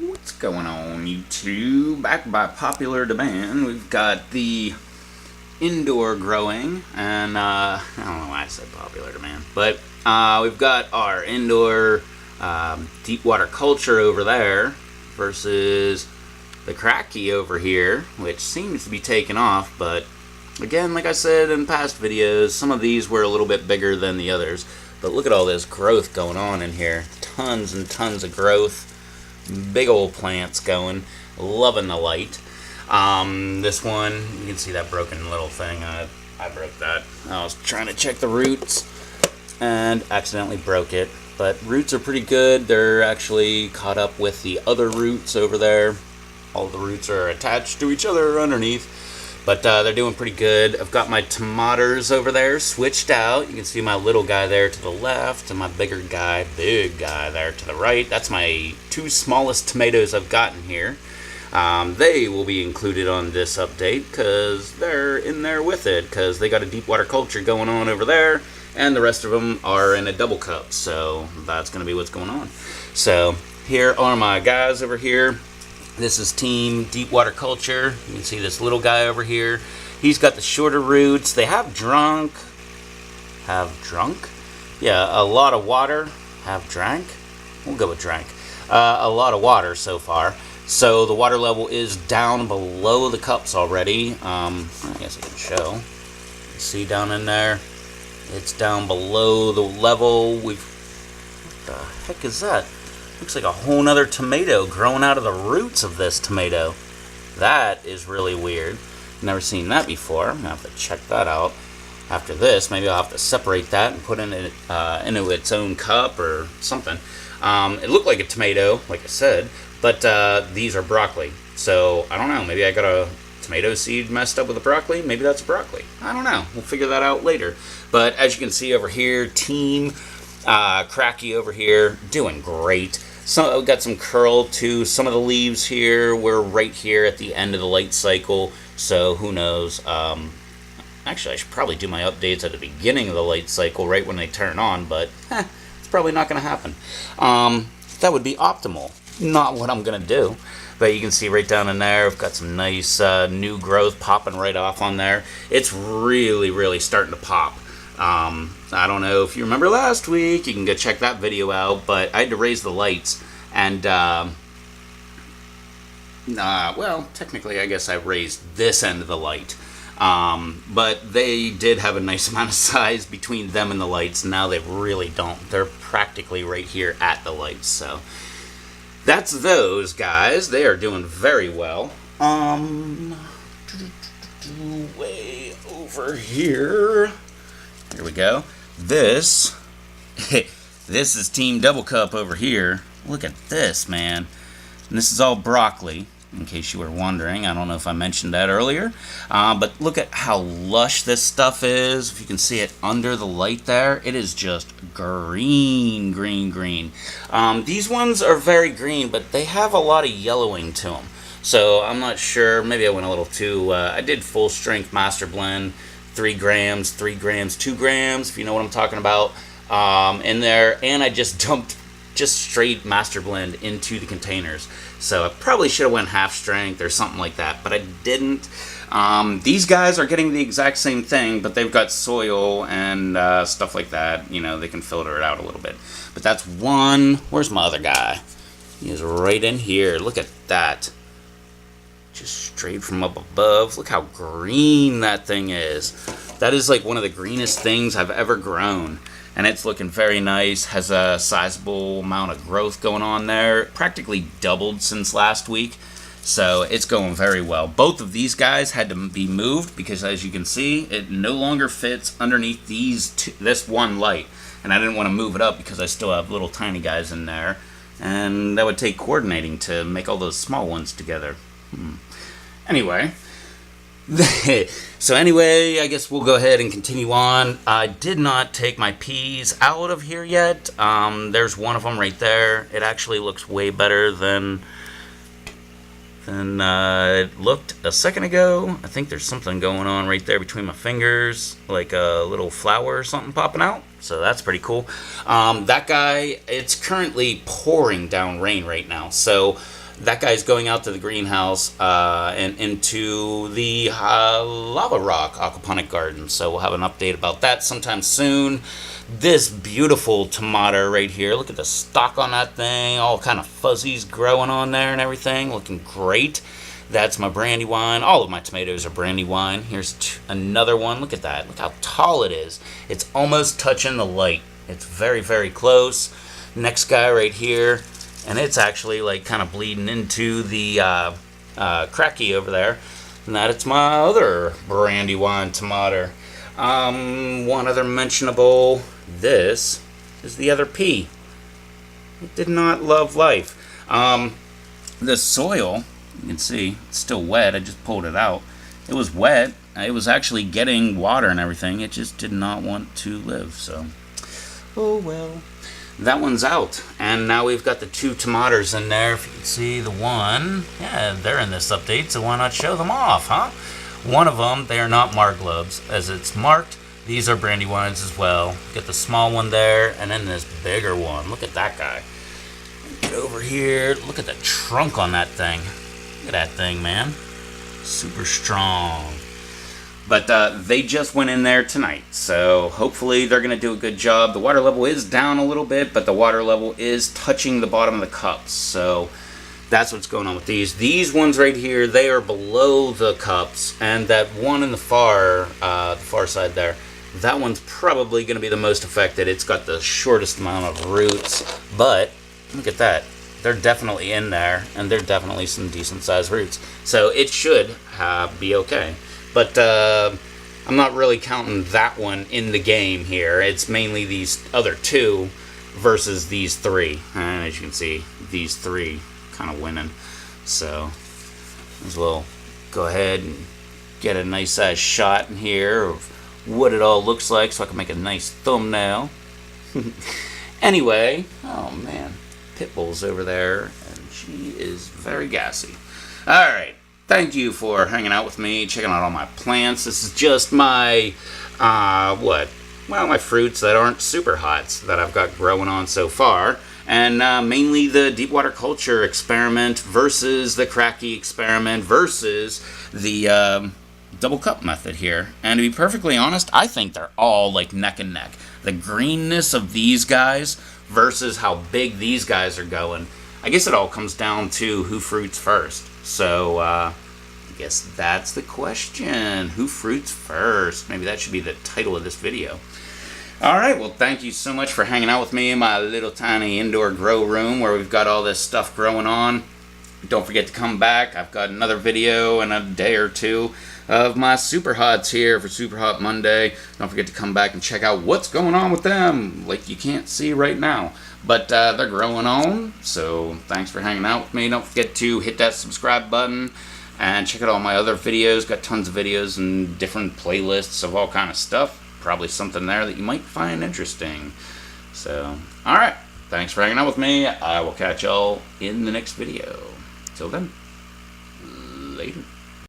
What's going on, YouTube? Back by popular demand, we've got the indoor growing, and I don't know why I said popular demand, but we've got our indoor deep water culture over there versus the Kratky over here, which seems to be taking off. But again, like I said in past videos, some of these were a little bit bigger than the others. But look at all this growth going on in here. Tons and tons of growth. Big old plants going. Loving the light. This one, you can see that broken little thing. I broke that. I was trying to check the roots and accidentally broke it. But roots are pretty good. They're actually caught up with the other roots over there. All the roots are attached to each other underneath. But they're doing pretty good. I've got my tomatoes over there switched out. You can see my little guy there to the left and my big guy there to the right. That's my two smallest tomatoes I've gotten here. They will be included on this update because they're in there with it, because they got a deep water culture going on over there, and the rest of them are in a double cup. So that's going to be what's going on. So here are my guys over here. This is Team Deep Water Culture. You can see this little guy over here. He's got the shorter roots. They have drunk? Yeah, a lot of water. Have drank? We'll go with drank. A lot of water so far. So the water level is down below the cups already. I guess I can show. See down in there? It's down below the level. What the heck is that? Looks like a whole nother tomato growing out of the roots of this tomato. That is really weird. Never seen that before. I'm going to have to check that out after this. Maybe I'll have to separate that and put it into its own cup or something. It looked like a tomato, like I said, but these are broccoli. So, I don't know. Maybe I got a tomato seed messed up with the broccoli. Maybe that's broccoli. I don't know. We'll figure that out later. But as you can see over here, Team Kratky over here, doing great. So got some curl to some of the leaves here. We're right here at the end of the light cycle, so who knows. Actually, I should probably do my updates at the beginning of the light cycle, right when they turn on, but it's probably not going to happen. That would be optimal. Not what I'm going to do. But you can see right down in there, I've got some nice new growth popping right off on there. It's really, really starting to pop. I don't know if you remember last week, you can go check that video out, but I had to raise the lights, and, well, technically I guess I raised this end of the light, but they did have a nice amount of size between them and the lights. Now they really don't. They're practically right here at the lights, so that's those guys. They are doing very well. Way over here. Here we go. This is Team Double Cup over here. Look at this, man. And this is all broccoli, in case you were wondering. I don't know if I mentioned that earlier. But look at how lush this stuff is. If you can see it under the light there, it is just green, green, green. These ones are very green, but they have a lot of yellowing to them. So I'm not sure. Maybe I went a little too... I did full strength master blend. 3 grams, 2 grams, if you know what I'm talking about, in there, and I just dumped straight master blend into the containers. So I probably should have went half strength or something like that, but I didn't. These guys are getting the exact same thing, but they've got soil and stuff like that. You know, they can filter it out a little bit. But that's one. Where's my other guy? He is right in here. Look at that. Just straight from up above. Look how green that thing is. That is like one of the greenest things I've ever grown. And it's looking very nice. Has a sizable amount of growth going on there. Practically doubled since last week. So it's going very well. Both of these guys had to be moved because, as you can see, it no longer fits underneath this one light. And I didn't want to move it up because I still have little tiny guys in there. And that would take coordinating to make all those small ones together. Anyway, so anyway, I guess we'll go ahead and continue on. I did not take my peas out of here yet. There's one of them right there. It actually looks way better than than it looked a second ago. I think there's something going on right there between my fingers, like a little flower or something popping out. So that's pretty cool. That guy, it's currently pouring down rain right now. So that guy's going out to the greenhouse and into the lava rock aquaponic garden. So we'll have an update about that sometime soon. This beautiful tomato right here. Look at the stalk on that thing. All kind of fuzzies growing on there and everything. Looking great. That's my Brandywine. All of my tomatoes are Brandywine. Here's another one. Look at that. Look how tall it is. It's almost touching the light. It's very, very close. Next guy right here. And it's actually like kind of bleeding into the Kratky over there. And that it's my other Brandywine tomato. One other mentionable. This is the other pea. It did not love life. The soil, you can see, it's still wet. I just pulled it out. It was wet. It was actually getting water and everything. It just did not want to live. So, oh well. That one's out. And now we've got the two tomatoes in there. If you can see the one. Yeah, they're in this update, so why not show them off, huh? One of them, they are not Marglobes. As it's marked, these are Brandywines as well. Get the small one there, and then this bigger one. Look at that guy. Get over here. Look at the trunk on that thing. Look at that thing, man. Super strong. But they just went in there tonight, so hopefully they're going to do a good job. The water level is down a little bit, but the water level is touching the bottom of the cups, so that's what's going on with these. These ones right here, they are below the cups, and that one in the far side there, that one's probably going to be the most affected. It's got the shortest amount of roots, but look at that. They're definitely in there, and they're definitely some decent-sized roots. So it should be okay. But I'm not really counting that one in the game here. It's mainly these other two versus these three. And as you can see, these three kind of winning. So as well go ahead and get a nice size shot in here of what it all looks like so I can make a nice thumbnail. Anyway, oh man, Pitbull's over there and she is very gassy. Alright, thank you for hanging out with me, checking out all my plants. This is just my, my fruits that aren't super hots that I've got growing on so far. And mainly the deep water culture experiment versus the Kratky experiment versus the double cup method here. And to be perfectly honest, I think they're all like neck and neck. The greenness of these guys versus how big these guys are going. I guess it all comes down to who fruits first. So, I guess that's the question. Who fruits first? Maybe that should be the title of this video. Alright, well thank you so much for hanging out with me in my little tiny indoor grow room where we've got all this stuff growing on. Don't forget to come back. I've got another video in a day or two of my Super Hots here for Super Hot Monday. Don't forget to come back and check out what's going on with them, like you can't see right now. But they're growing on, so thanks for hanging out with me. Don't forget to hit that subscribe button and check out all my other videos. Got tons of videos and different playlists of all kind of stuff. Probably something there that you might find interesting. So, alright, thanks for hanging out with me. I will catch y'all in the next video. Till then, later.